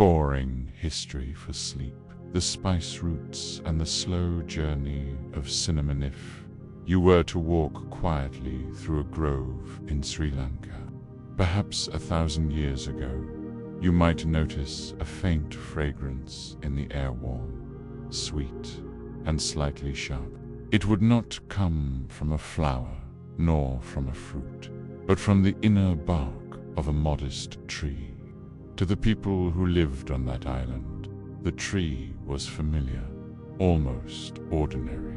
boring history for sleep, the spice roots and the slow journey of cinnamon. If you were to walk quietly through a grove in Sri Lanka, perhaps 1,000 years ago, you might notice a faint fragrance in the air, warm, sweet, and slightly sharp. It would not come from a flower, nor from a fruit, but from the inner bark of a modest tree. To the people who lived on that island, the tree was familiar, almost ordinary.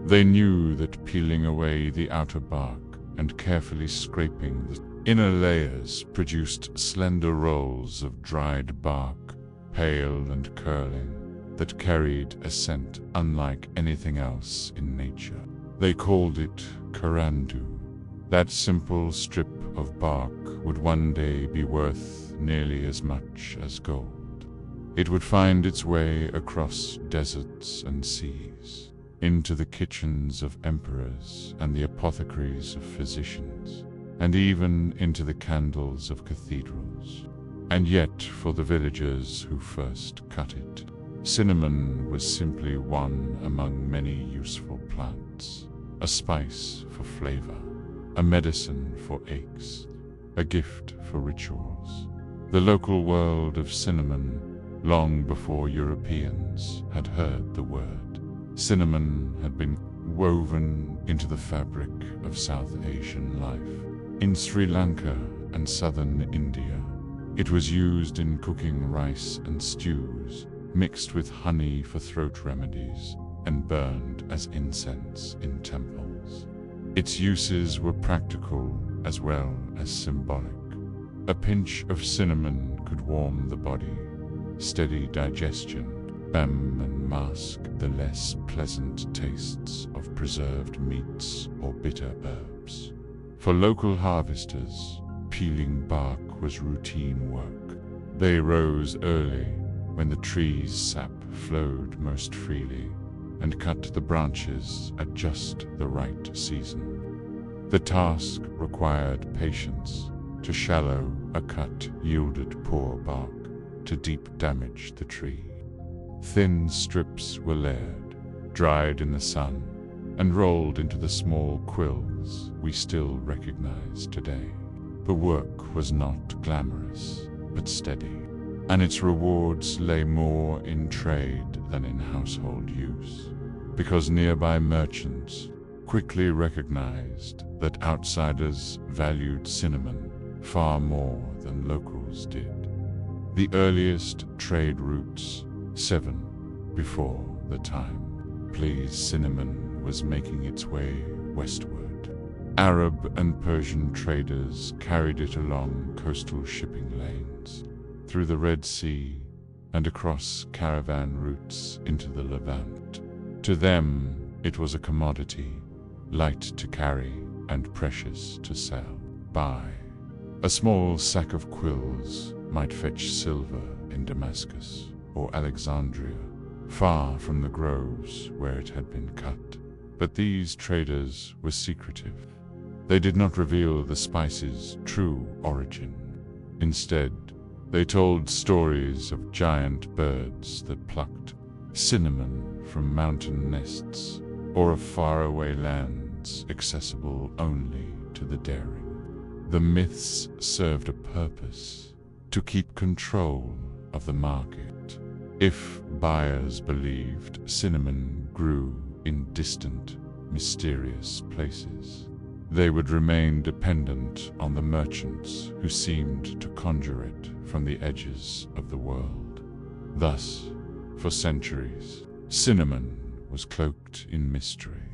They knew that peeling away the outer bark and carefully scraping the inner layers produced slender rolls of dried bark, pale and curling, that carried a scent unlike anything else in nature. They called it karandu. That simple strip of bark would one day be worth nearly as much as gold. It would find its way across deserts and seas, into the kitchens of emperors and the apothecaries of physicians, and even into the candles of cathedrals. And yet, for the villagers who first cut it, cinnamon was simply one among many useful plants, a spice for flavor, a medicine for aches, a gift for rituals. The local world of cinnamon, long before Europeans had heard the word, cinnamon had been woven into the fabric of South Asian life. In Sri Lanka and southern India, it was used in cooking rice and stews, mixed with honey for throat remedies, and burned as incense in temples. Its uses were practical as well as symbolic. A pinch of cinnamon could warm the body, steady digestion, and mask the less pleasant tastes of preserved meats or bitter herbs. For local harvesters, peeling bark was routine work. They rose early, when the tree's sap flowed most freely, and cut the branches at just the right season. The task required patience. To shallow a cut yielded poor bark, to deep damage the tree. Thin strips were layered, dried in the sun, and rolled into the small quills we still recognize today. The work was not glamorous, but steady, and its rewards lay more in trade than in household use, because nearby merchants quickly recognized that outsiders valued cinnamon far more than locals did. The earliest trade routes, 7 before the time, cinnamon was making its way westward. Arab and Persian traders carried it along coastal shipping lanes, through the Red Sea, and across caravan routes into the Levant. To them, it was a commodity, light to carry and precious to sell. Buy. A small sack of quills might fetch silver in Damascus or Alexandria, far from the groves where it had been cut. But these traders were secretive. They did not reveal the spice's true origin. Instead, they told stories of giant birds that plucked cinnamon from mountain nests, or of faraway lands accessible only to the daring. The myths served a purpose: to keep control of the market. If buyers believed cinnamon grew in distant, mysterious places, they would remain dependent on the merchants who seemed to conjure it from the edges of the world. Thus, for centuries, cinnamon was cloaked in mystery.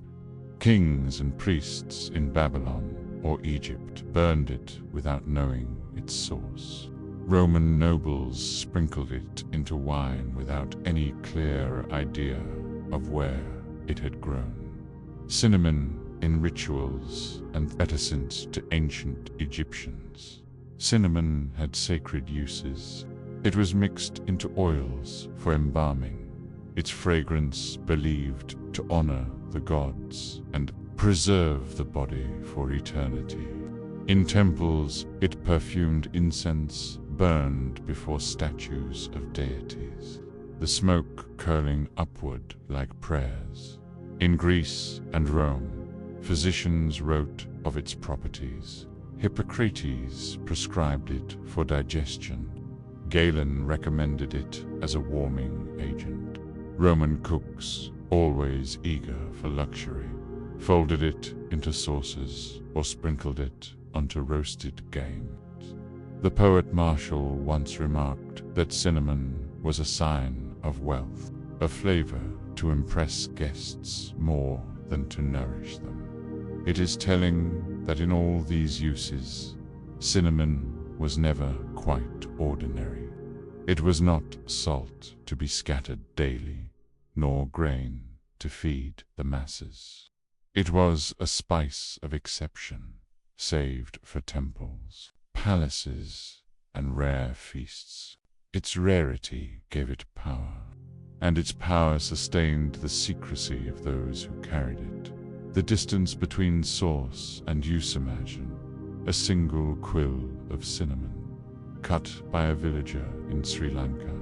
Kings and priests in Babylon or Egypt burned it without knowing its source. Roman nobles sprinkled it into wine without any clear idea of where it had grown. Cinnamon in rituals and reticence to ancient Egyptians. Cinnamon had sacred uses. It was mixed into oils for embalming, its fragrance believed to honor the gods and preserve the body for eternity. In temples, it perfumed incense, burned before statues of deities, the smoke curling upward like prayers. In Greece and Rome, physicians wrote of its properties. Hippocrates prescribed it for digestion. Galen recommended it as a warming agent. Roman cooks, always eager for luxury, folded it into sauces or sprinkled it onto roasted game. The poet Martial once remarked that cinnamon was a sign of wealth, a flavor to impress guests more than to nourish them. It is telling that in all these uses, cinnamon was never quite ordinary. It was not salt to be scattered daily, nor grain to feed the masses. It was a spice of exception, saved for temples, palaces, and rare feasts. Its rarity gave it power, and its power sustained the secrecy of those who carried it. The distance between source and use, imagine a single quill of cinnamon, cut by a villager in Sri Lanka,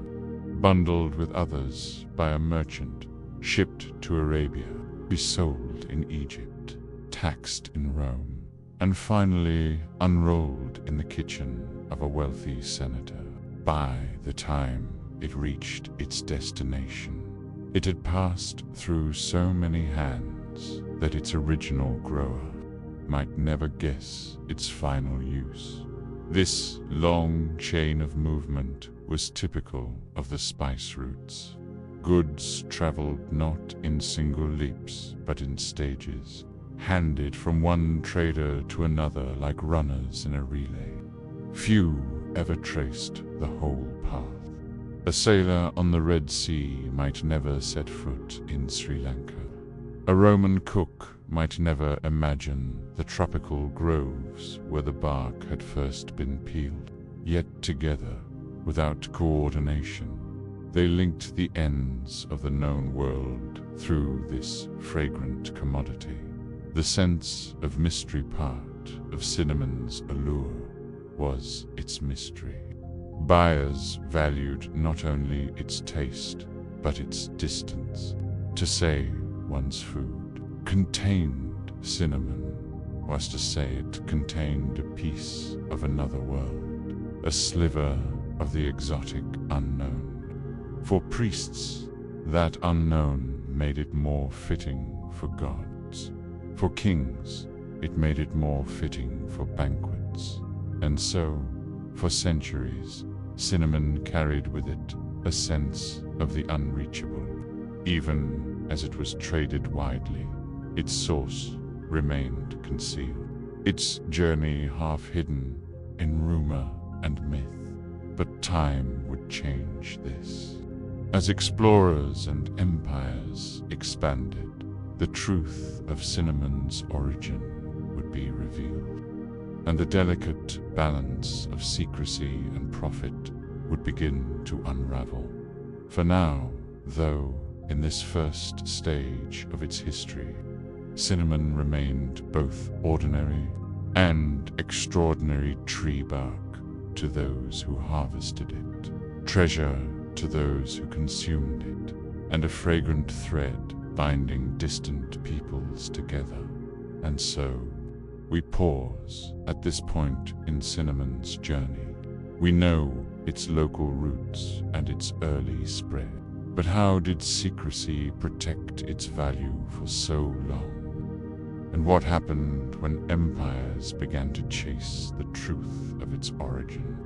bundled with others by a merchant, shipped to Arabia, be sold in Egypt, taxed in Rome, and finally unrolled in the kitchen of a wealthy senator. By the time it reached its destination, it had passed through so many hands that its original grower might never guess its final use. This long chain of movement was typical of the spice routes. Goods traveled not in single leaps, but in stages, handed from one trader to another like runners in a relay. Few ever traced the whole path. A sailor on the Red Sea might never set foot in Sri Lanka. A Roman cook might never imagine the tropical groves where the bark had first been peeled. Yet together, without coordination, they linked the ends of the known world through this fragrant commodity. The sense of mystery part of cinnamon's allure was its mystery. Buyers valued not only its taste, but its distance. To say one's food contained cinnamon was to say it contained a piece of another world, a sliver of the exotic unknown. For priests, that unknown made it more fitting for gods. For kings, it made it more fitting for banquets. And so, for centuries, cinnamon carried with it a sense of the unreachable. Even as it was traded widely, its source remained concealed, its journey half hidden in rumor and myth. But time would change this. As explorers and empires expanded, the truth of cinnamon's origin would be revealed, and the delicate balance of secrecy and profit would begin to unravel. For now, though, in this first stage of its history, cinnamon remained both ordinary and extraordinary tree bark to those who harvested it, treasure to those who consumed it, and a fragrant thread binding distant peoples together. And so, we pause at this point in cinnamon's journey. We know its local roots and its early spread. But how did secrecy protect its value for so long? And what happened when empires began to chase the truth of its origin?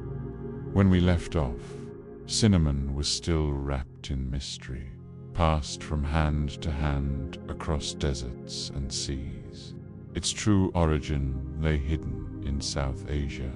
When we left off, cinnamon was still wrapped in mystery, passed from hand to hand across deserts and seas. Its true origin lay hidden in South Asia,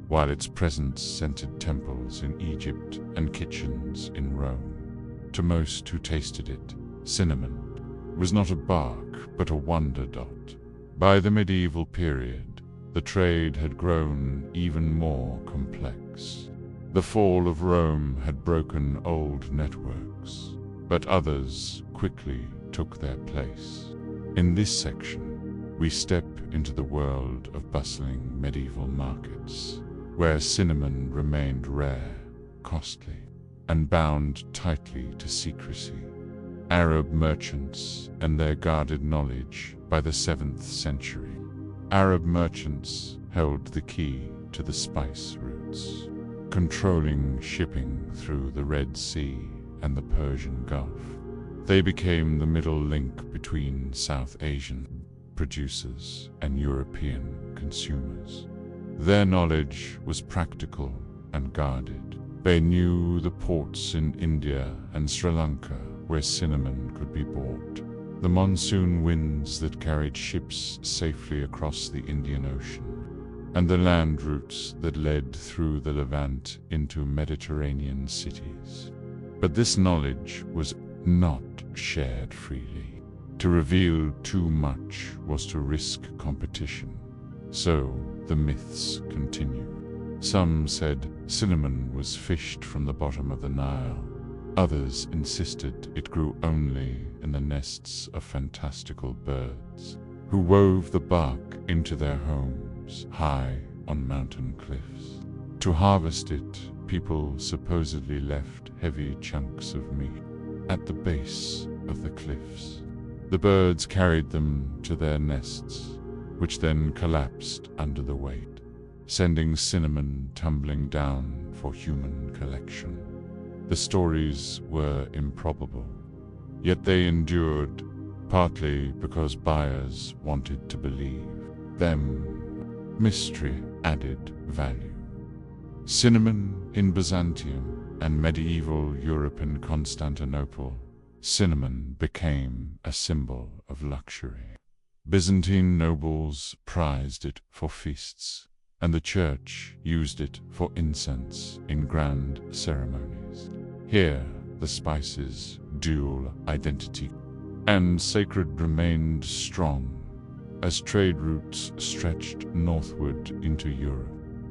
while its presence scented temples in Egypt and kitchens in Rome. To most who tasted it, cinnamon was not a bark, but a wonder dot. By the medieval period, the trade had grown even more complex. The fall of Rome had broken old networks, but others quickly took their place. In this section, we step into the world of bustling medieval markets, where cinnamon remained rare, costly, and bound tightly to secrecy. Arab merchants and their guarded knowledge. By the 7th century, Arab merchants held the key to the spice routes, controlling shipping through the Red Sea and the Persian Gulf. They became the middle link between South Asian producers and European consumers. Their knowledge was practical and guarded. They knew the ports in India and Sri Lanka where cinnamon could be bought, the monsoon winds that carried ships safely across the Indian Ocean, and the land routes that led through the Levant into Mediterranean cities. But this knowledge was not shared freely. To reveal too much was to risk competition. So the myths continued. Some said cinnamon was fished from the bottom of the Nile. Others insisted it grew only in the nests of fantastical birds, who wove the bark into their homes high on mountain cliffs. To harvest it, people supposedly left heavy chunks of meat at the base of the cliffs. The birds carried them to their nests, which then collapsed under the weight, sending cinnamon tumbling down for human collection. The stories were improbable, yet they endured, partly because buyers wanted to believe them. Mystery added value. Cinnamon in Byzantium and medieval Europe and Constantinople, cinnamon became a symbol of luxury. Byzantine nobles prized it for feasts, and the church used it for incense in grand ceremonies. Here, the spice's dual identity and sacred remained strong as trade routes stretched northward into Europe.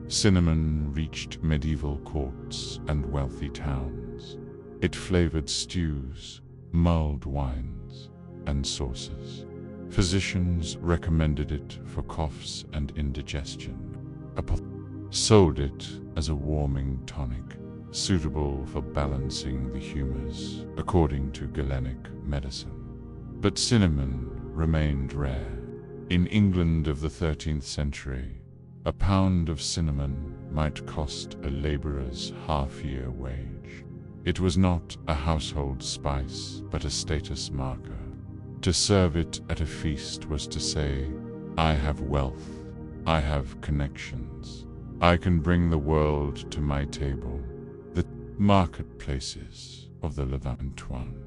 Cinnamon reached medieval courts and wealthy towns. It flavored stews, mulled wines, and sauces. Physicians recommended it for coughs and indigestion. Sold it as a warming tonic, suitable for balancing the humors, according to Galenic medicine. But cinnamon remained rare. In England of the 13th century, a pound of cinnamon might cost a laborer's half-year wage. It was not a household spice, but a status marker. To serve it at a feast was to say, I have wealth, I have connections, I can bring the world to my table. The marketplaces of the Levant. One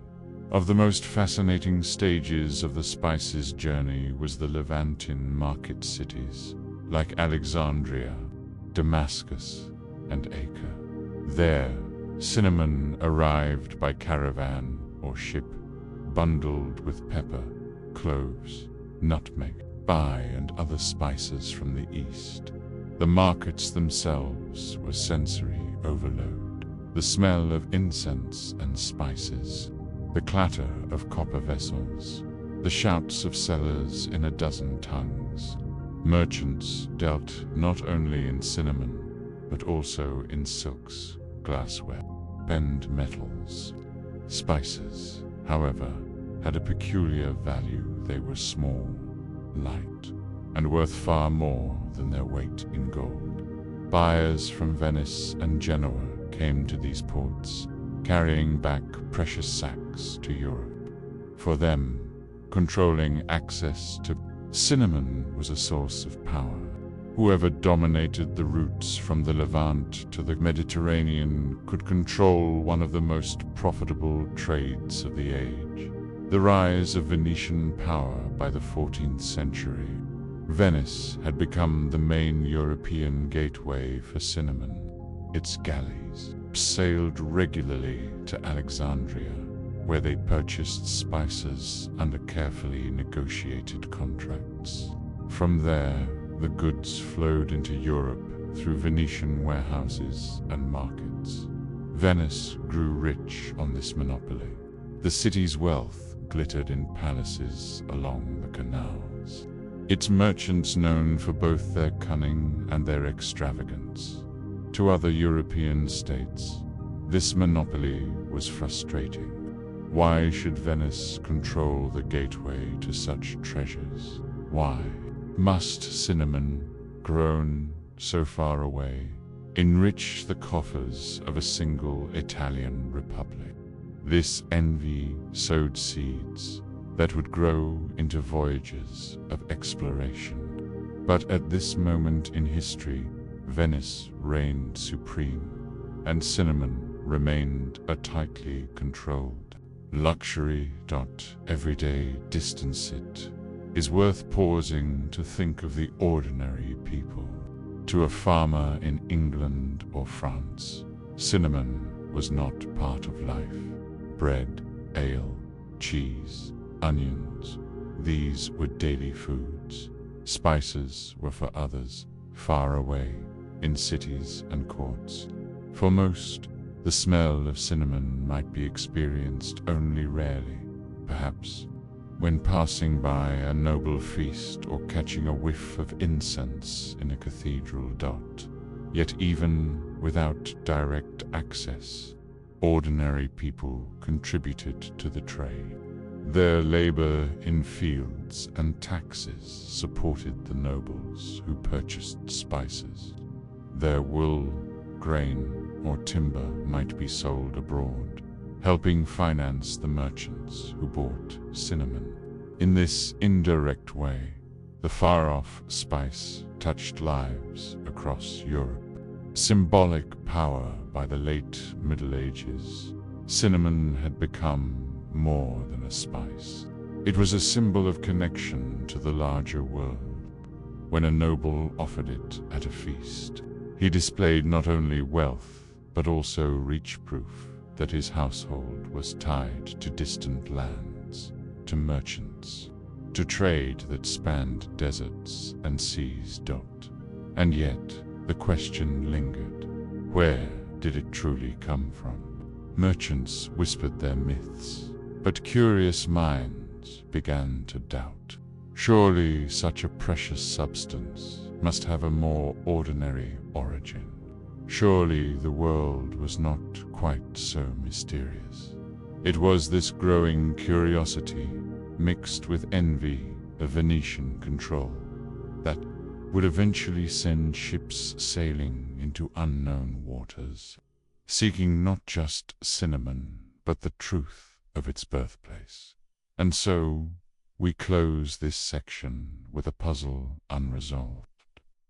of the most fascinating stages of the spices journey was the Levantine market cities, like Alexandria, Damascus, and Acre. There, cinnamon arrived by caravan or ship, bundled with pepper, cloves, nutmeg, bay, and other spices from the east. The markets themselves were sensory overload. The smell of incense and spices, the clatter of copper vessels, the shouts of sellers in a dozen tongues. Merchants dealt not only in cinnamon, but also in silks, glassware, and metals. Spices, however, had a peculiar value. They were small, light, and worth far more than their weight in gold. Buyers from Venice and Genoa came to these ports, carrying back precious sacks to Europe. For them, controlling access to cinnamon was a source of power. Whoever dominated the routes from the Levant to the Mediterranean could control one of the most profitable trades of the age. The rise of Venetian power by the 14th century. Venice had become the main European gateway for cinnamon. Its galleys sailed regularly to Alexandria, where they purchased spices under carefully negotiated contracts. From there, the goods flowed into Europe through Venetian warehouses and markets. Venice grew rich on this monopoly. The city's wealth glittered in palaces along the canals. Its merchants known for both their cunning and their extravagance. To other European states, this monopoly was frustrating. Why should Venice control the gateway to such treasures? Why must cinnamon, grown so far away, enrich the coffers of a single Italian republic? This envy sowed seeds that would grow into voyages of exploration. But at this moment in history, Venice reigned supreme, and cinnamon remained a tightly controlled luxury. Every day distance it is worth pausing to think of the ordinary people. To a farmer in England or France, cinnamon was not part of life. Bread, ale, cheese, onions, these were daily foods. Spices were for others, far away, in cities and courts. For most, the smell of cinnamon might be experienced only rarely, perhaps when passing by a noble feast or catching a whiff of incense in a cathedral. Yet even without direct access, ordinary people contributed to the trade. Their labor in fields and taxes supported the nobles who purchased spices. Their wool, grain, or timber might be sold abroad, helping finance the merchants who bought cinnamon. In this indirect way, the far-off spice touched lives across Europe. Symbolic power by the late Middle Ages, cinnamon had become more than a spice. It was a symbol of connection to the larger world. When a noble offered it at a feast, he displayed not only wealth, but also reach-proof that his household was tied to distant lands, to merchants, to trade that spanned deserts and seas. And yet, the question lingered. Where did it truly come from? Merchants whispered their myths, but curious minds began to doubt. Surely such a precious substance must have a more ordinary origin. Surely the world was not quite so mysterious. It was this growing curiosity, mixed with envy of Venetian control, that would eventually send ships sailing into unknown waters, seeking not just cinnamon, but the truth of its birthplace. And so, we close this section with a puzzle unresolved.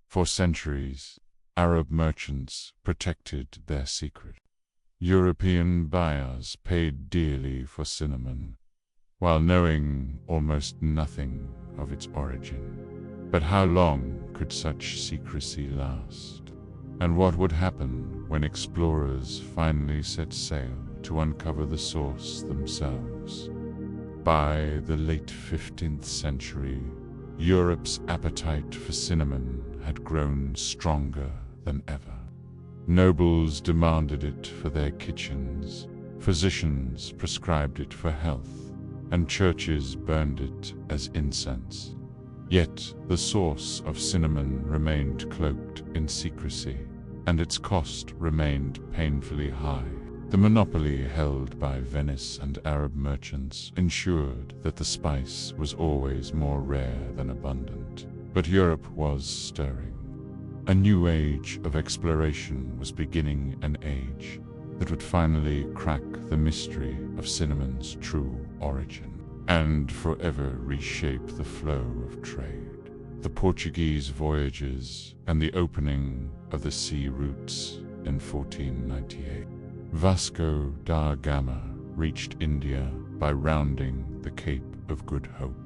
For centuries, Arab merchants protected their secret. European buyers paid dearly for cinnamon, while knowing almost nothing of its origin. But how long could such secrecy last? And what would happen when explorers finally set sail to uncover the source themselves? By the late 15th century, Europe's appetite for cinnamon had grown stronger than ever. Nobles demanded it for their kitchens, physicians prescribed it for health, and churches burned it as incense. Yet the source of cinnamon remained cloaked in secrecy, and its cost remained painfully high. The monopoly held by Venice and Arab merchants ensured that the spice was always more rare than abundant. But Europe was stirring. A new age of exploration was beginning, an age that would finally crack the mystery of cinnamon's true origin and forever reshape the flow of trade. The Portuguese voyages and the opening of the sea routes in 1498. Vasco da Gama reached India by rounding the Cape of Good Hope.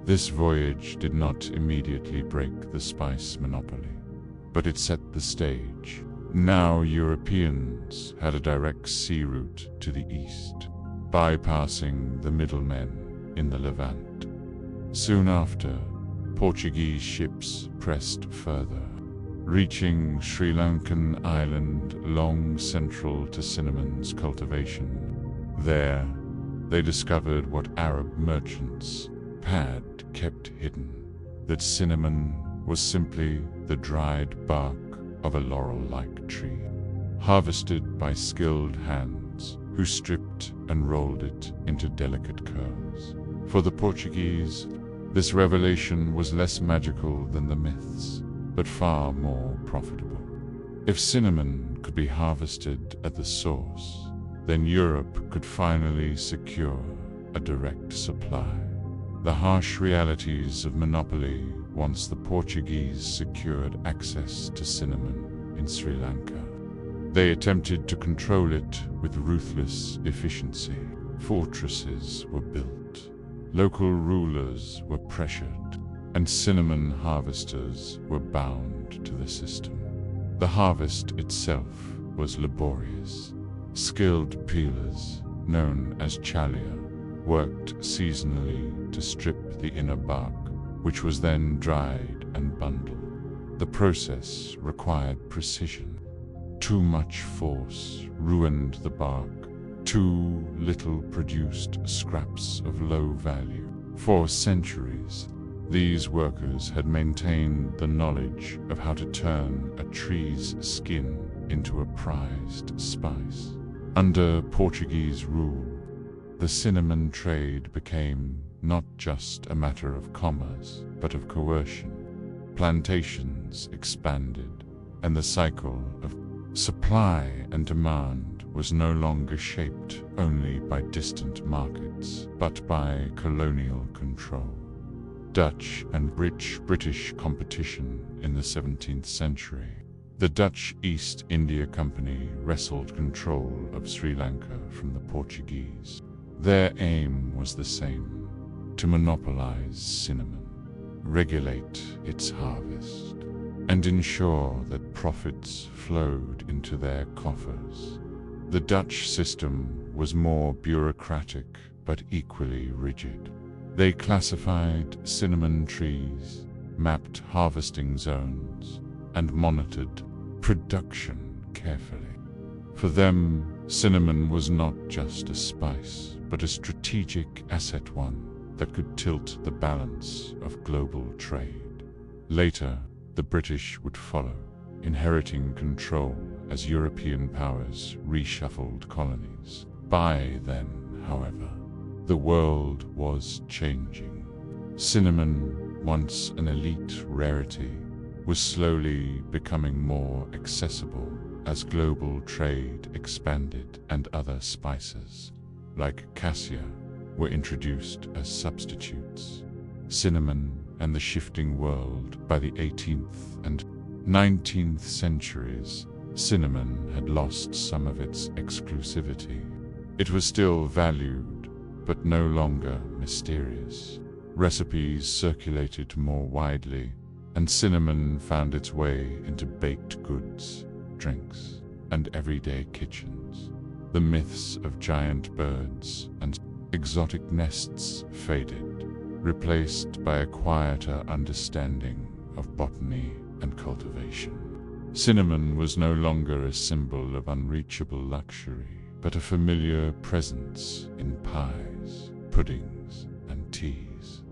This voyage did not immediately break the spice monopoly, but it set the stage. Now Europeans had a direct sea route to the east, bypassing the middlemen in the Levant. Soon after, Portuguese ships pressed further, reaching Sri Lankan island long central to cinnamon's cultivation. There, they discovered what Arab merchants had kept hidden, that cinnamon was simply the dried bark of a laurel-like tree, harvested by skilled hands who stripped and rolled it into delicate curls. For the Portuguese, this revelation was less magical than the myths, but far more profitable. If cinnamon could be harvested at the source, then Europe could finally secure a direct supply. The harsh realities of monopoly once the Portuguese secured access to cinnamon in Sri Lanka. They attempted to control it with ruthless efficiency. Fortresses were built, local rulers were pressured, and cinnamon harvesters were bound to the system. The harvest itself was laborious. Skilled peelers, known as chalia, worked seasonally to strip the inner bark, which was then dried and bundled. The process required precision. Too much force ruined the bark. Too little produced scraps of low value. For centuries, these workers had maintained the knowledge of how to turn a tree's skin into a prized spice. Under Portuguese rule, the cinnamon trade became not just a matter of commerce, but of coercion. Plantations expanded, and the cycle of supply and demand was no longer shaped only by distant markets, but by colonial control. Dutch and British competition in the 17th century. The Dutch East India Company wrestled control of Sri Lanka from the Portuguese. Their aim was the same: to monopolize cinnamon, regulate its harvest, and ensure that profits flowed into their coffers. The Dutch system was more bureaucratic but equally rigid. They classified cinnamon trees, mapped harvesting zones, and monitored production carefully. For them, cinnamon was not just a spice, but a strategic asset, one that could tilt the balance of global trade. Later, the British would follow, inheriting control as European powers reshuffled colonies. By then, however, the world was changing. Cinnamon, once an elite rarity, was slowly becoming more accessible as global trade expanded and other spices, like cassia, were introduced as substitutes. Cinnamon and the shifting world. By the 18th and 19th centuries, cinnamon had lost some of its exclusivity. It was still valued, but no longer mysterious. Recipes circulated more widely, and cinnamon found its way into baked goods, drinks, and everyday kitchens. The myths of giant birds and exotic nests faded, replaced by a quieter understanding of botany and cultivation. Cinnamon was no longer a symbol of unreachable luxury, but a familiar presence in pies, puddings, and teas.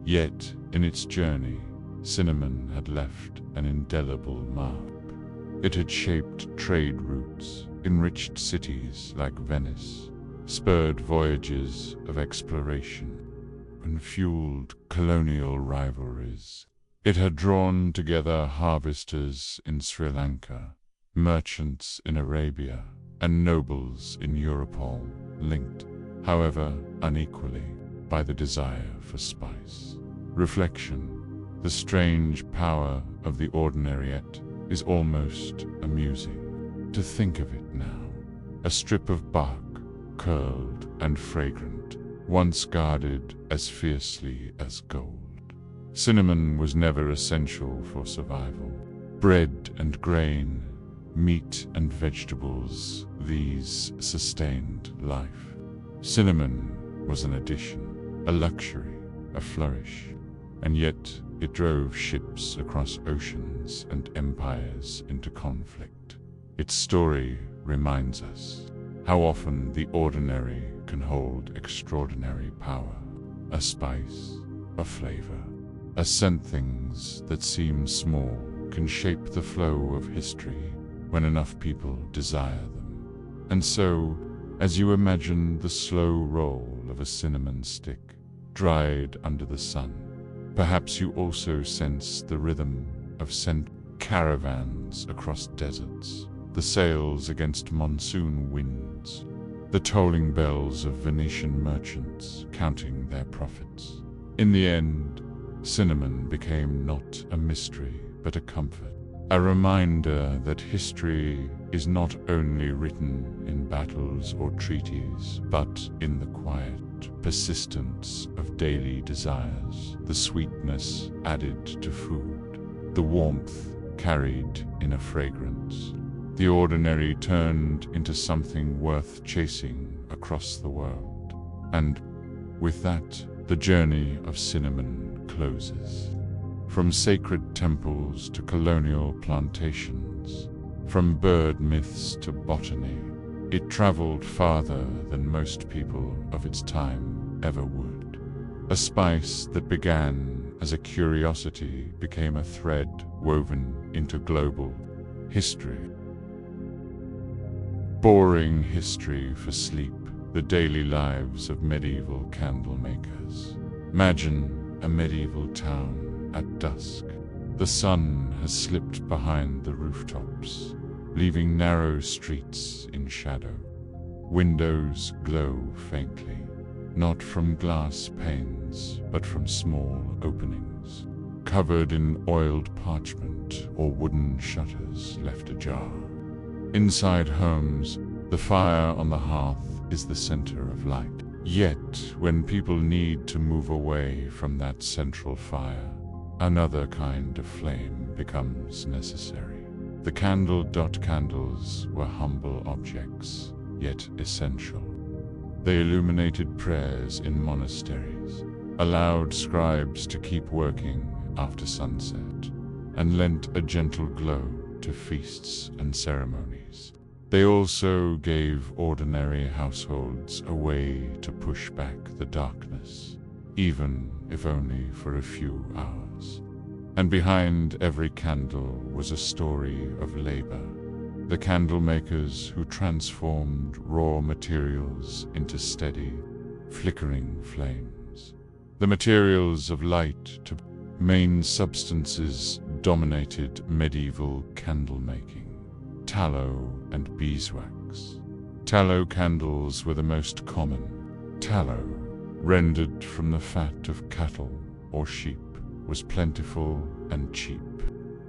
Yet, in its journey, cinnamon had left an indelible mark. It had shaped trade routes, enriched cities like Venice, spurred voyages of exploration, and fueled colonial rivalries. It had drawn together harvesters in Sri Lanka, merchants in Arabia, and nobles in Europe, all linked, however unequally, by the desire for spice. Reflection. The strange power of the ordinary yet is almost amusing. To think of it now. A strip of bark, curled and fragrant, once guarded as fiercely as gold. Cinnamon was never essential for survival. Bread and grain, meat and vegetables, these sustained life. Cinnamon was an addition, a luxury, a flourish, and yet it drove ships across oceans and empires into conflict. Its story reminds us how often the ordinary can hold extraordinary power. A spice, a flavor, a scent, things that seem small can shape the flow of history when enough people desire them. And so, as you imagine the slow roll of a cinnamon stick, dried under the sun, perhaps you also sense the rhythm of scent caravans across deserts, the sails against monsoon winds, the tolling bells of Venetian merchants counting their profits. In the end, cinnamon became not a mystery, but a comfort, a reminder that history is not only written in battles or treaties, but in the quiet persistence of daily desires, the sweetness added to food, the warmth carried in a fragrance, the ordinary turned into something worth chasing across the world. And with that, the journey of cinnamon closes. From sacred temples to colonial plantations, from bird myths to botany, it traveled farther than most people of its time ever would. A spice that began as a curiosity became a thread woven into global history. Boring history for sleep, the daily lives of medieval candle makers. Imagine a medieval town at dusk. The sun has slipped behind the rooftops, leaving narrow streets in shadow. Windows glow faintly, not from glass panes, but from small openings, covered in oiled parchment or wooden shutters left ajar. Inside homes, the fire on the hearth is the center of light. Yet, when people need to move away from that central fire, another kind of flame becomes necessary. The candles were humble objects, yet essential. They illuminated prayers in monasteries, allowed scribes to keep working after sunset, and lent a gentle glow to feasts and ceremonies. They also gave ordinary households a way to push back the darkness, even if only for a few hours. And behind every candle was a story of labor. The candle makers who transformed raw materials into steady, flickering flames. The materials of light to main substances dominated medieval candle making. Tallow and beeswax. Tallow candles were the most common. Tallow, rendered from the fat of cattle or sheep, was plentiful and cheap,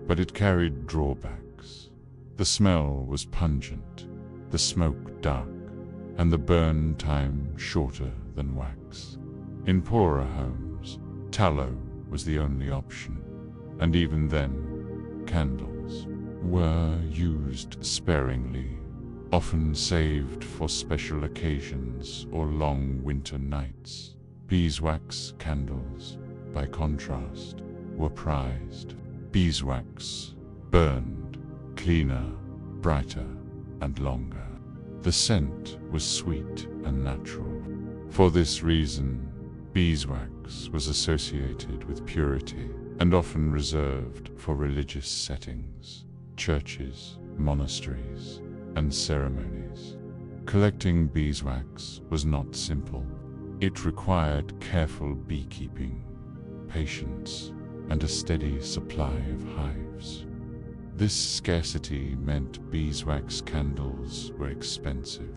but it carried drawbacks. The smell was pungent, the smoke dark, and the burn time shorter than wax. In poorer homes, tallow was the only option, and even then, candles were used sparingly, often saved for special occasions or long winter nights. Beeswax candles, by contrast, were prized. Beeswax burned cleaner, brighter, and longer. The scent was sweet and natural. For this reason, beeswax was associated with purity and often reserved for religious settings, churches, monasteries, and ceremonies. Collecting beeswax was not simple. It required careful beekeeping, patience, and a steady supply of hives. This scarcity meant beeswax candles were expensive,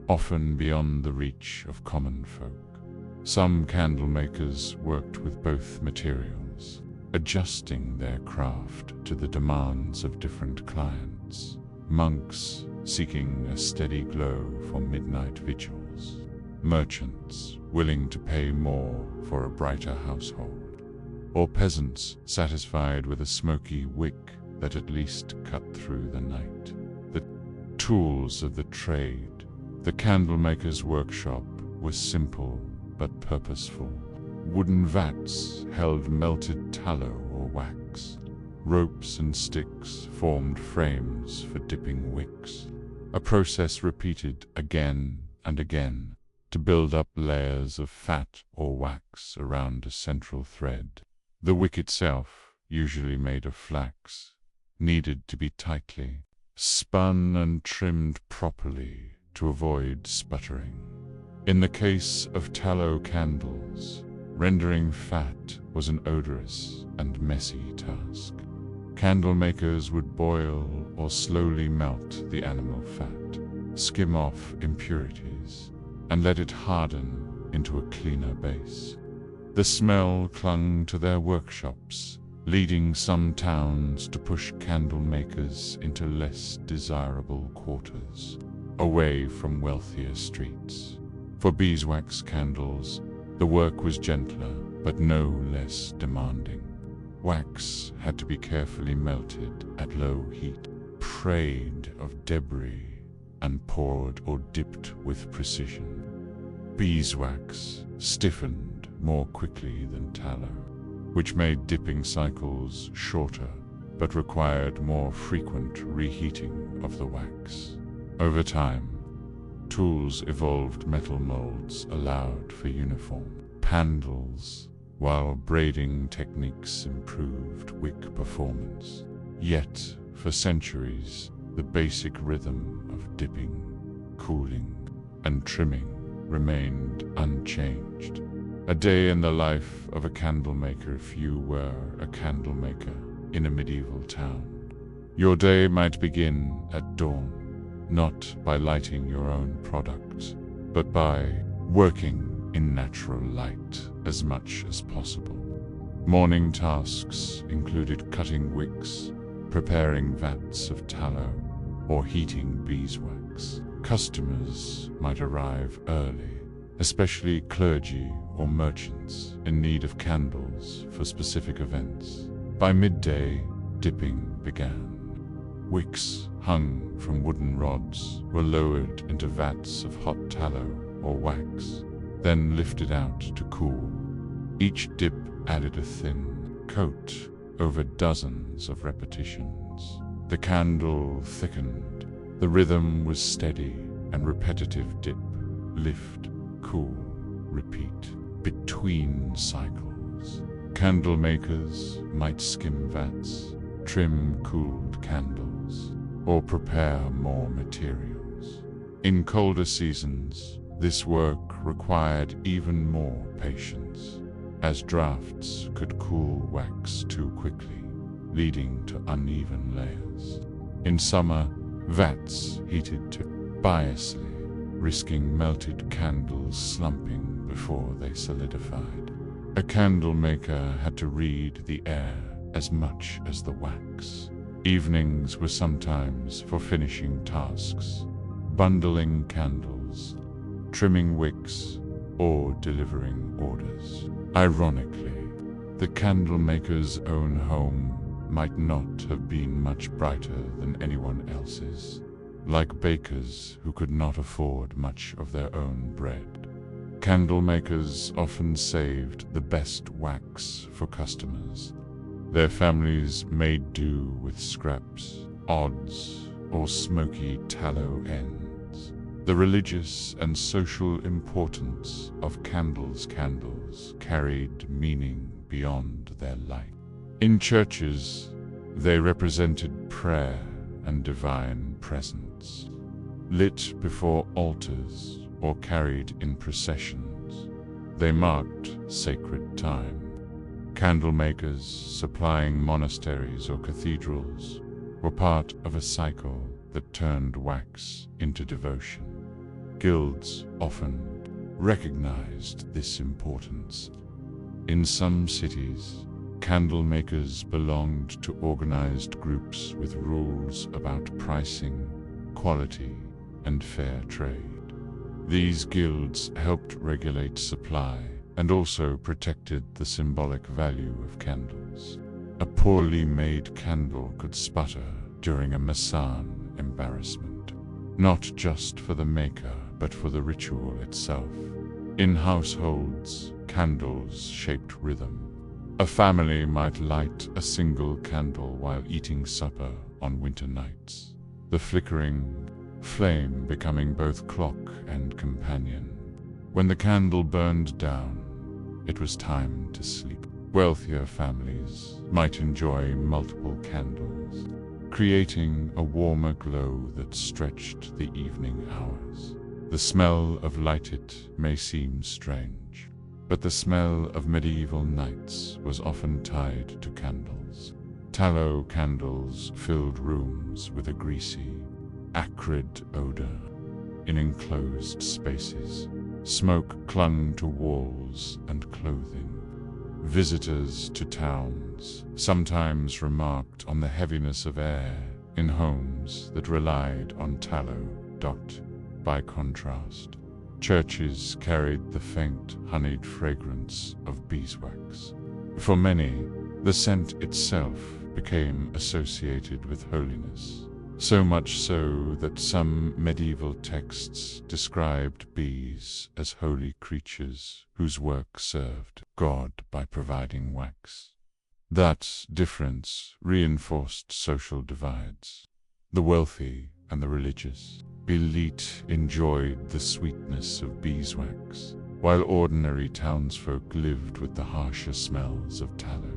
often beyond the reach of common folk. Some candle makers worked with both materials, adjusting their craft to the demands of different clients. Monks seeking a steady glow for midnight vigils, merchants willing to pay more for a brighter household, or peasants satisfied with a smoky wick that at least cut through the night. The tools of the trade. The candlemaker's workshop was simple but purposeful. Wooden vats held melted tallow or wax. Ropes and sticks formed frames for dipping wicks, a process repeated again and again to build up layers of fat or wax around a central thread. The wick itself, usually made of flax, needed to be tightly spun and trimmed properly to avoid sputtering. In the case of tallow candles, rendering fat was an odorous and messy task. Candle makers would boil or slowly melt the animal fat, skim off impurities, and let it harden into a cleaner base. The smell clung to their workshops, leading some towns to push candle makers into less desirable quarters, away from wealthier streets. For beeswax candles, the work was gentler, but no less demanding. Wax had to be carefully melted at low heat, prayed of debris, and poured or dipped with precision. Beeswax stiffened more quickly than tallow, which made dipping cycles shorter, but required more frequent reheating of the wax. Over time, tools evolved metal molds allowed for uniform handles, while braiding techniques improved wick performance. Yet, for centuries, the basic rhythm of dipping, cooling, and trimming remained unchanged. A day in the life of a candle maker if you were a candle maker in a medieval town. Your day might begin at dawn, not by lighting your own product, but by working in natural light as much as possible. Morning tasks included cutting wicks, preparing vats of tallow, or heating beeswax. Customers might arrive early, especially clergy or merchants in need of candles for specific events. By midday, dipping began. Wicks hung from wooden rods were lowered into vats of hot tallow or wax, then lifted out to cool. Each dip added a thin coat over dozens of repetitions. The candle thickened. The rhythm was steady and repetitive: dip, lift, cool, repeat. Between cycles, candle makers might skim vats, trim cooled candles, or prepare more materials. In colder seasons, this work required even more patience, as drafts could cool wax too quickly, leading to uneven layers. In summer, vats heated too biasly, risking melted candles slumping before they solidified. A candle maker had to read the air as much as the wax. Evenings were sometimes for finishing tasks, bundling candles, trimming wicks, or delivering orders. Ironically, the candle maker's own home might not have been much brighter than anyone else's. Like bakers who could not afford much of their own bread, candle makers often saved the best wax for customers. Their families made do with scraps, odds, or smoky tallow ends. The religious and social importance of candles carried meaning beyond their light. In churches, they represented prayer and divine presence. Lit before altars or carried in processions, they marked sacred time. Candle makers supplying monasteries or cathedrals were part of a cycle that turned wax into devotion. Guilds often recognized this importance. In some cities, candle makers belonged to organized groups with rules about pricing, quality, and fair trade. These guilds helped regulate supply and also protected the symbolic value of candles. A poorly made candle could sputter during a Masan embarrassment, not just for the maker, but for the ritual itself. In households, candles shaped rhythm. A family might light a single candle while eating supper on winter nights, the flickering flame becoming both clock and companion. When the candle burned down, it was time to sleep. Wealthier families might enjoy multiple candles, creating a warmer glow that stretched the evening hours. The smell of lighted may seem strange, but the smell of medieval nights was often tied to candles. Tallow candles filled rooms with a greasy, acrid odor. In enclosed spaces, smoke clung to walls and clothing. Visitors to towns sometimes remarked on the heaviness of air in homes that relied on tallow. By contrast, churches carried the faint, honeyed fragrance of beeswax. For many, the scent itself became associated with holiness, so much so that some medieval texts described bees as holy creatures whose work served God by providing wax. That difference reinforced social divides. The wealthy and the religious elite enjoyed the sweetness of beeswax, while ordinary townsfolk lived with the harsher smells of tallow.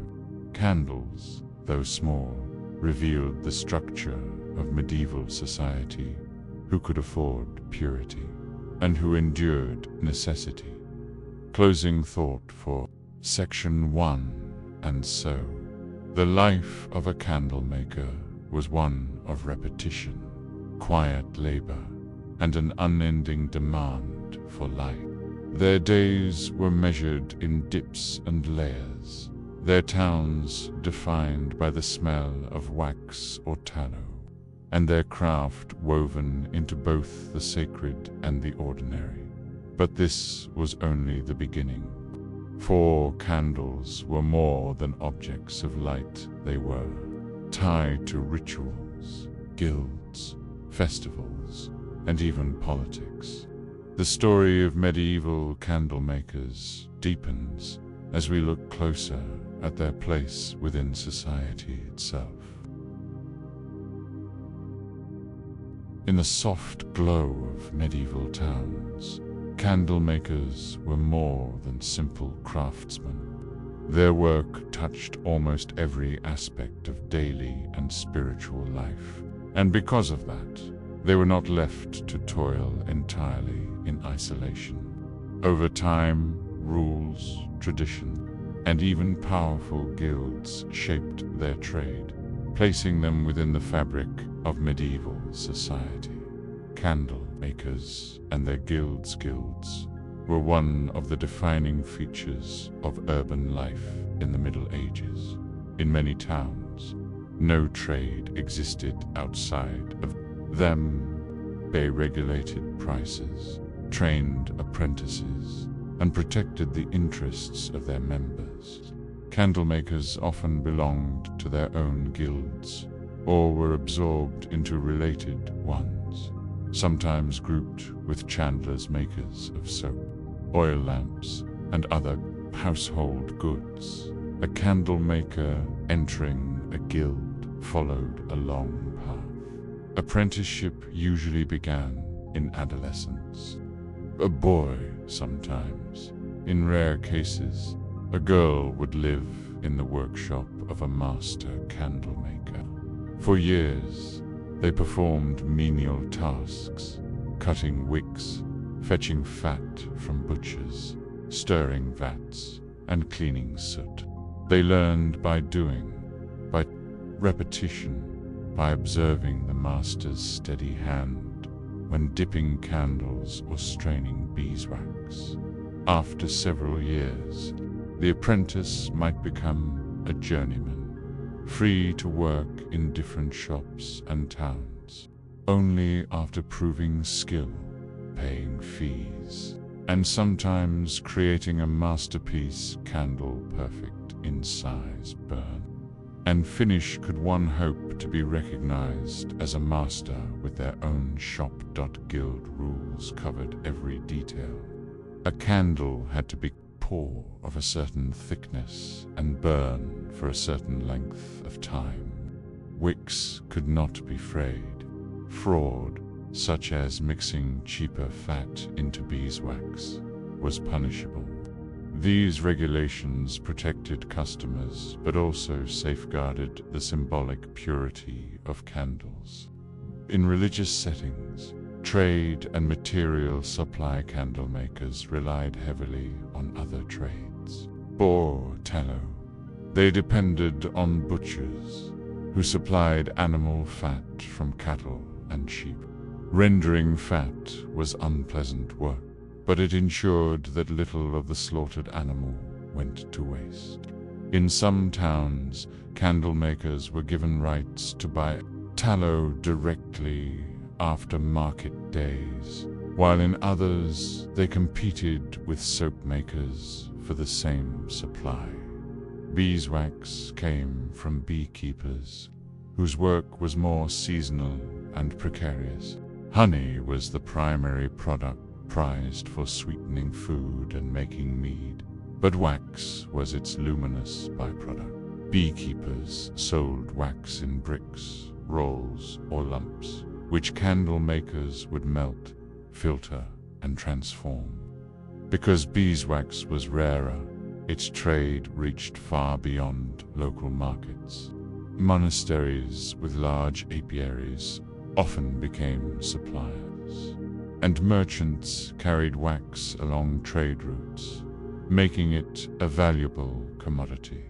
Candles, though small, revealed the structure of medieval society, who could afford purity and who endured necessity. Closing thought for Section 1. And so, the life of a candle maker was one of repetition, quiet labor, and an unending demand for light. Their days were measured in dips and layers, their towns defined by the smell of wax or tallow, and their craft woven into both the sacred and the ordinary. But this was only the beginning. For candles were more than objects of light. They were tied to rituals, guilds, festivals, and even politics. The story of medieval candle makers deepens as we look closer at their place within society itself. In the soft glow of medieval towns, candle makers were more than simple craftsmen. Their work touched almost every aspect of daily and spiritual life, and because of that, they were not left to toil entirely in isolation. Over time, rules, tradition, and even powerful guilds shaped their trade, placing them within the fabric of medieval society. Candle makers and their guilds were one of the defining features of urban life in the Middle Ages. In many towns, no trade existed outside of them. They regulated prices, trained apprentices, and protected the interests of their members. Candle makers often belonged to their own guilds, or were absorbed into related ones, sometimes grouped with chandlers makers of soap, oil lamps, and other household goods. A candle maker entering a guild followed a long path. Apprenticeship usually began in adolescence. A boy, sometimes. In rare cases, a girl would live in the workshop of a master candle maker. For years, they performed menial tasks, cutting wicks, fetching fat from butchers, stirring vats, and cleaning soot. They learned by doing, by repetition, by observing the master's steady hand when dipping candles or straining beeswax. After several years, the apprentice might become a journeyman, free to work in different shops and towns, only after proving skill, paying fees, and sometimes creating a masterpiece candle perfect in size, burn, and finish. Could one hope to be recognized as a master with their own shop? Guild rules covered every detail. A candle had to be pour of a certain thickness and burn for a certain length of time. Wicks could not be frayed. Fraud, such as mixing cheaper fat into beeswax, was punishable. These regulations protected customers, but also safeguarded the symbolic purity of candles. In religious settings, trade and material supply candle makers relied heavily on other trades. Or tallow. They depended on butchers, who supplied animal fat from cattle and sheep. Rendering fat was unpleasant work, but it ensured that little of the slaughtered animal went to waste. In some towns, candle makers were given rights to buy tallow directly after market days, while in others they competed with soap makers for the same supply. Beeswax came from beekeepers, whose work was more seasonal and precarious. Honey was the primary product prized for sweetening food and making mead, but wax was its luminous byproduct. Beekeepers sold wax in bricks, rolls, or lumps, which candle makers would melt, filter, and transform. Because beeswax was rarer, its trade reached far beyond local markets. Monasteries with large apiaries often became suppliers, and merchants carried wax along trade routes, making it a valuable commodity.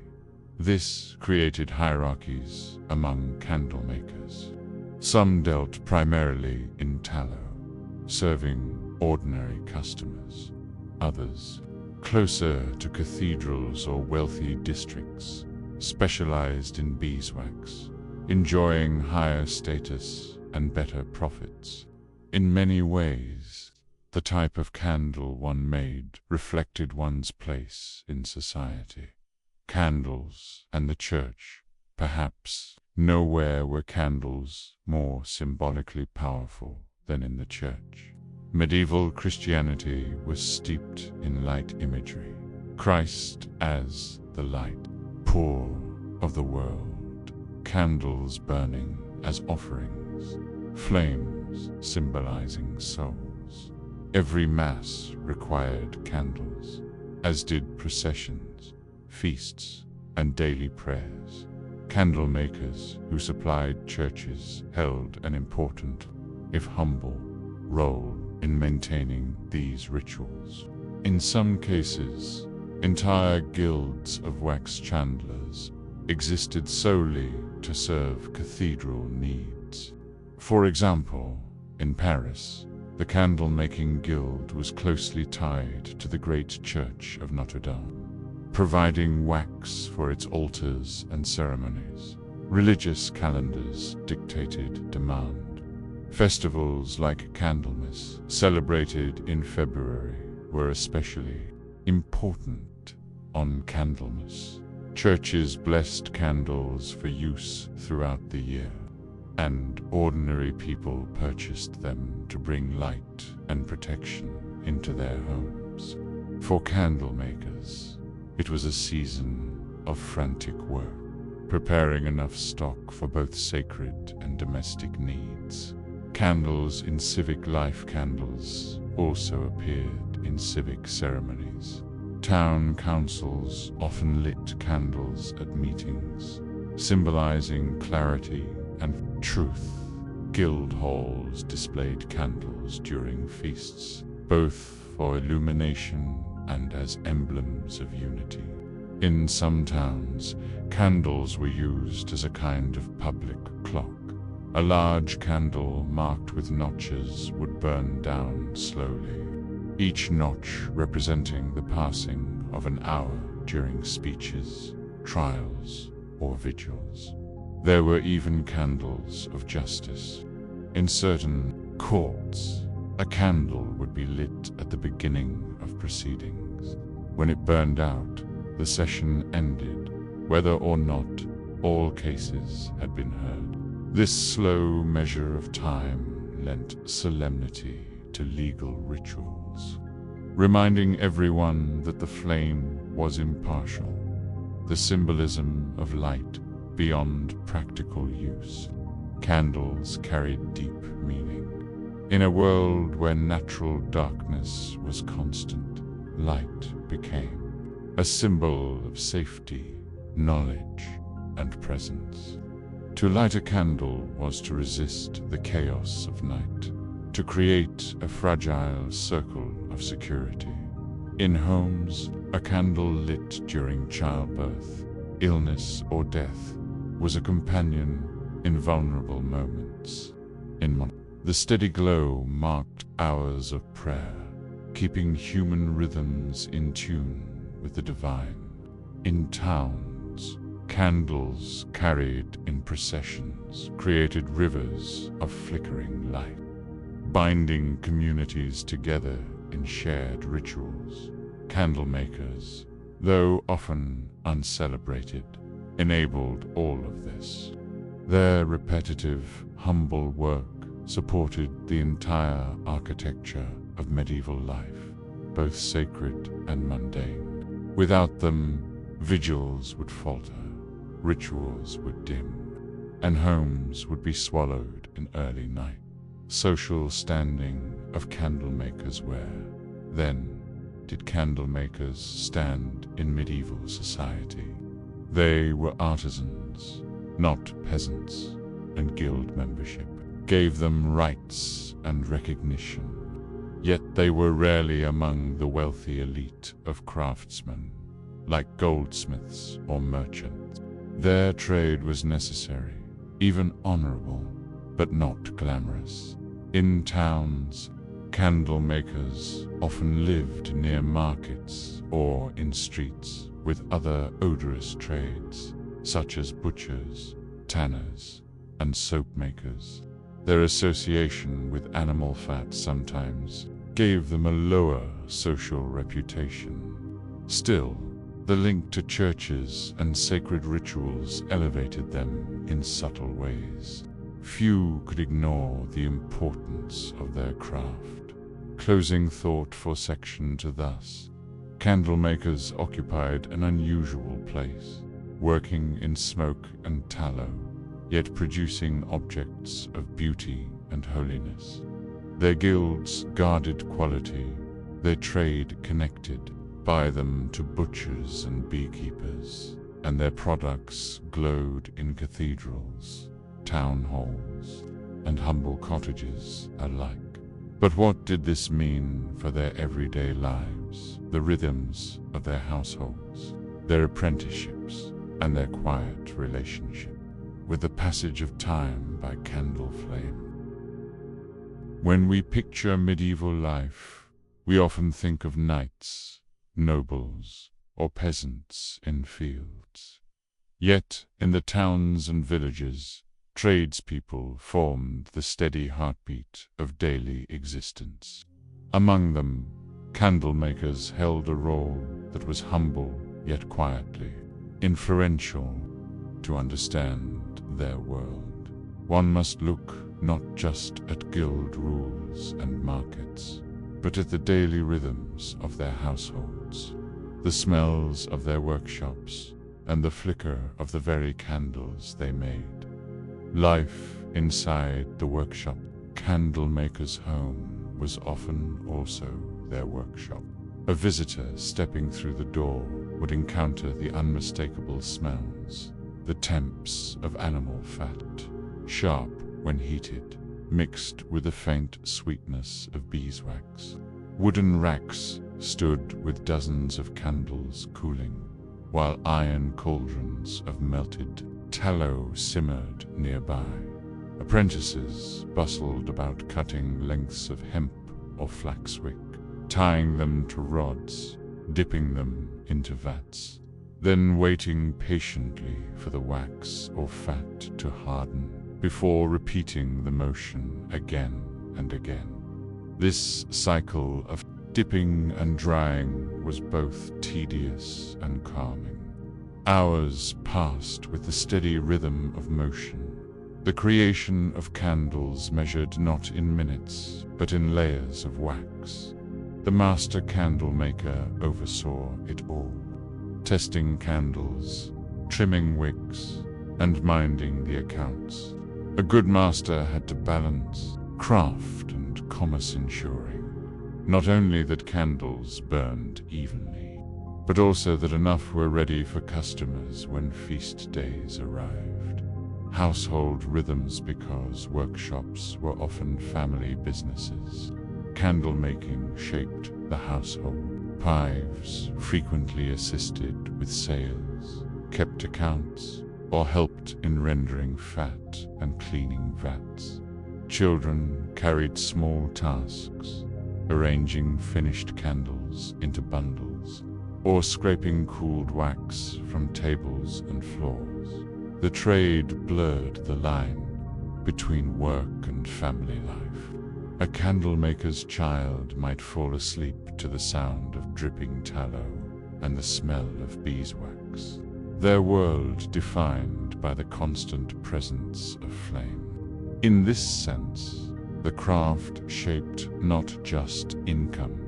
This created hierarchies among candle makers. Some dealt primarily in tallow, serving ordinary customers. Others, closer to cathedrals or wealthy districts, specialized in beeswax, enjoying higher status and better profits. In many ways, the type of candle one made reflected one's place in society. Candles and the church, perhaps. Nowhere were candles more symbolically powerful than in the church. Medieval Christianity was steeped in light imagery. Christ as the light, poor of the world, candles burning as offerings, flames symbolizing souls. Every mass required candles, as did processions, feasts, and daily prayers. Candle makers who supplied churches held an important, if humble, role in maintaining these rituals. In some cases, entire guilds of wax chandlers existed solely to serve cathedral needs. For example, in Paris, the candle-making guild was closely tied to the great church of Notre Dame, providing wax for its altars and ceremonies. Religious calendars dictated demand. Festivals like Candlemas, celebrated in February, were especially important on Candlemas. Churches blessed candles for use throughout the year, and ordinary people purchased them to bring light and protection into their homes. For candle makers, it was a season of frantic work, preparing enough stock for both sacred and domestic needs. Candles in civic life candles also appeared in civic ceremonies. Town councils often lit candles at meetings, symbolizing clarity and truth. Guild halls displayed candles during feasts, both for illumination and as emblems of unity. In some towns, candles were used as a kind of public clock. A large candle marked with notches would burn down slowly, each notch representing the passing of an hour during speeches, trials, or vigils. There were even candles of justice. In certain courts, a candle would be lit at the beginning of proceedings. When it burned out, the session ended, whether or not all cases had been heard. This slow measure of time lent solemnity to legal rituals, reminding everyone that the flame was impartial, the symbolism of light beyond practical use. Candles carried deep meaning. In a world where natural darkness was constant, light became a symbol of safety, knowledge, and presence. To light a candle was to resist the chaos of night, to create a fragile circle of security. In homes, a candle lit during childbirth, illness, or death was a companion in vulnerable moments. The steady glow marked hours of prayer, keeping human rhythms in tune with the divine. In towns, candles carried in processions created rivers of flickering light, binding communities together in shared rituals. Candle makers, though often uncelebrated, enabled all of this. Their repetitive, humble work supported the entire architecture of medieval life, both sacred and mundane. Without them, vigils would falter, rituals would dim, and homes would be swallowed in early night. Social standing of candle makers. Where, then, did candle makers stand in medieval society? They were artisans, not peasants, and guild membership gave them rights and recognition. Yet they were rarely among the wealthy elite of craftsmen, like goldsmiths or merchants. Their trade was necessary, even honorable, but not glamorous. In towns, candle makers often lived near markets or in streets with other odorous trades, such as butchers, tanners, and soap makers. Their association with animal fat sometimes gave them a lower social reputation. Still, the link to churches and sacred rituals elevated them in subtle ways. Few could ignore the importance of their craft. Closing thought for section 2. Thus, candle makers occupied an unusual place, working in smoke and tallow, yet producing objects of beauty and holiness. Their guilds guarded quality, their trade connected by them to butchers and beekeepers, and their products glowed in cathedrals, town halls, and humble cottages alike. But what did this mean for their everyday lives, the rhythms of their households, their apprenticeships, and their quiet relationship with the passage of time by candle flame? When we picture medieval life, we often think of knights, nobles, or peasants in fields. Yet, in the towns and villages, tradespeople formed the steady heartbeat of daily existence. Among them, candle makers held a role that was humble yet quietly influential. To understand their world, one must look not just at guild rules and markets, but at the daily rhythms of their households, the smells of their workshops, and the flicker of the very candles they made. Life inside the workshop, candle maker's home, was often also their workshop. A visitor stepping through the door would encounter the unmistakable smells, the temps of animal fat, sharp when heated, mixed with the faint sweetness of beeswax. Wooden racks stood with dozens of candles cooling, while iron cauldrons of melted tallow simmered nearby. Apprentices bustled about cutting lengths of hemp or flaxwick, tying them to rods, dipping them into vats, then waiting patiently for the wax or fat to harden before repeating the motion again and again. This cycle of dipping and drying was both tedious and calming. Hours passed with the steady rhythm of motion, the creation of candles measured not in minutes, but in layers of wax. The master candle maker oversaw it all, testing candles, trimming wicks, and minding the accounts. A good master had to balance craft and commerce, ensuring not only that candles burned evenly, but also that enough were ready for customers when feast days arrived. Household rhythms, because workshops were often family businesses. Candle making shaped the household. Wives frequently assisted with sales, kept accounts, or helped in rendering fat and cleaning vats. Children carried small tasks, arranging finished candles into bundles, or scraping cooled wax from tables and floors. The trade blurred the line between work and family life. A candlemaker's child might fall asleep to the sound of dripping tallow and the smell of beeswax, their world defined by the constant presence of flame. In this sense, the craft shaped not just income,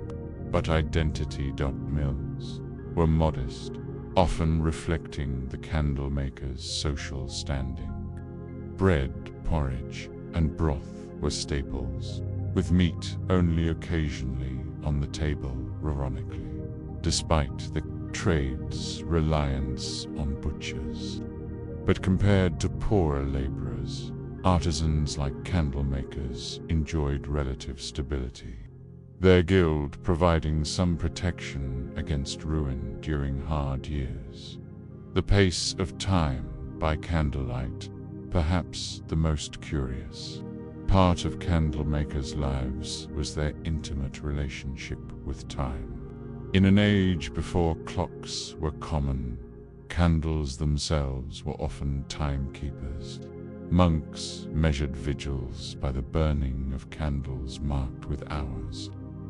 but identity. Mills were modest, often reflecting the candlemaker's social standing. Bread, porridge, and broth were staples, with meat only occasionally on the table, ironically, despite the trade's reliance on butchers. But compared to poorer laborers, artisans like candlemakers enjoyed relative stability, their guild providing some protection against ruin during hard years. The pace of time by candlelight, perhaps the most curious part of candlemakers' lives, was their intimate relationship with time. In an age before clocks were common, candles themselves were often timekeepers. Monks measured vigils by the burning of candles marked with hours.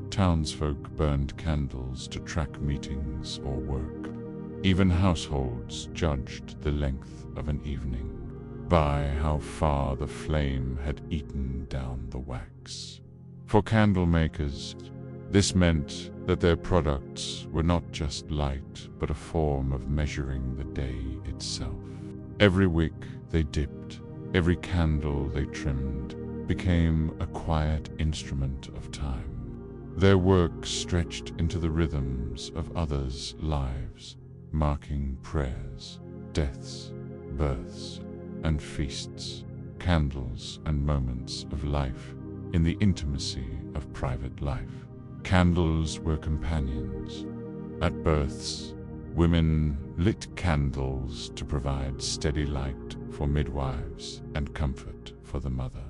Townsfolk burned candles to track meetings or work. Even households judged the length of an evening by how far the flame had eaten down the wax. For candlemakers, this meant that their products were not just light, but a form of measuring the day itself. Every wick they dipped, every candle they trimmed, became a quiet instrument of time. Their work stretched into the rhythms of others' lives, marking prayers, deaths, births, and feasts, candles and moments of life in the intimacy of private life. Candles were companions. At births, women lit candles to provide steady light for midwives and comfort for the mother.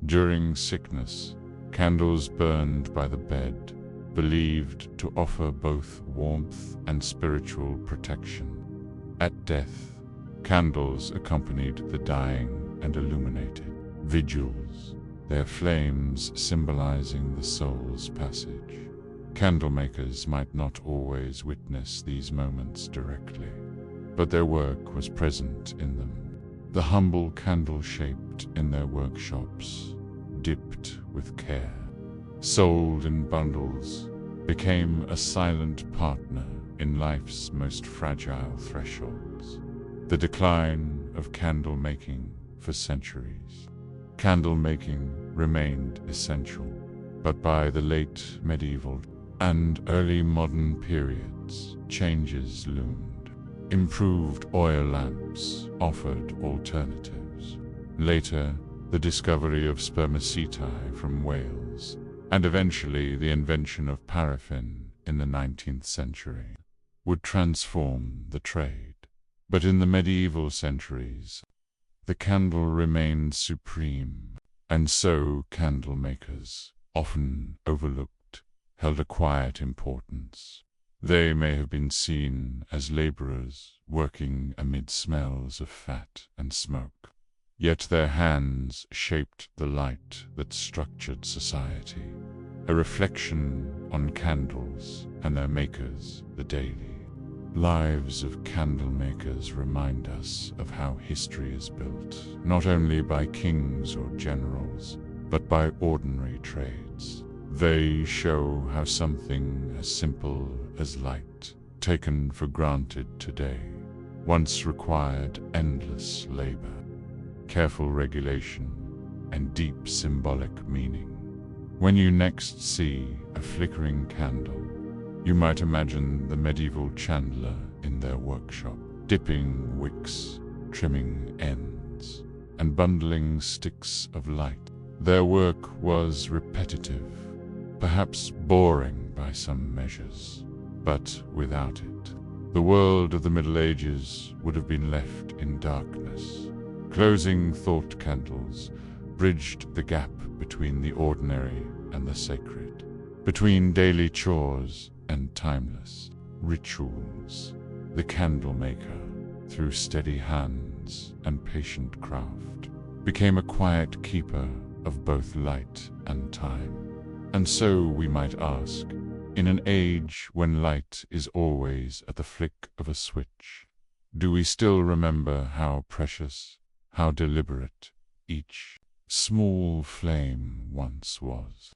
During sickness, candles burned by the bed, believed to offer both warmth and spiritual protection. At death, candles accompanied the dying and illuminated vigils, their flames symbolizing the soul's passage. Candlemakers might not always witness these moments directly, but their work was present in them. The humble candle shaped in their workshops, dipped with care, sold in bundles, became a silent partner in life's most fragile thresholds. The decline of candle making for centuries. Candle making remained essential, but by the late medieval and early modern periods, changes loomed. Improved oil lamps offered alternatives. Later, the discovery of spermaceti from Wales, and eventually the invention of paraffin in the 19th century, would transform the trade. But in the medieval centuries, the candle remained supreme, and so candle makers, often overlooked, held a quiet importance. They may have been seen as laborers working amid smells of fat and smoke, yet their hands shaped the light that structured society, a reflection on candles and their makers, the daily lives of candle makers remind us of how history is built, not only by kings or generals, but by ordinary trades. They show how something as simple as light, taken for granted today, once required endless labor, careful regulation, and deep symbolic meaning. When you next see a flickering candle, You might imagine the medieval chandler in their workshop, dipping wicks, trimming ends, and bundling sticks of light. Their work was repetitive, perhaps boring by some measures, but without it, the world of the Middle Ages would have been left in darkness. Closing thought candles bridged the gap between the ordinary and the sacred, between daily chores and timeless rituals. The candle maker, through steady hands and patient craft, became a quiet keeper of both light and time. And so, we might ask, in an age when light is always at the flick of a switch, do we still remember how precious, how deliberate each small flame once was?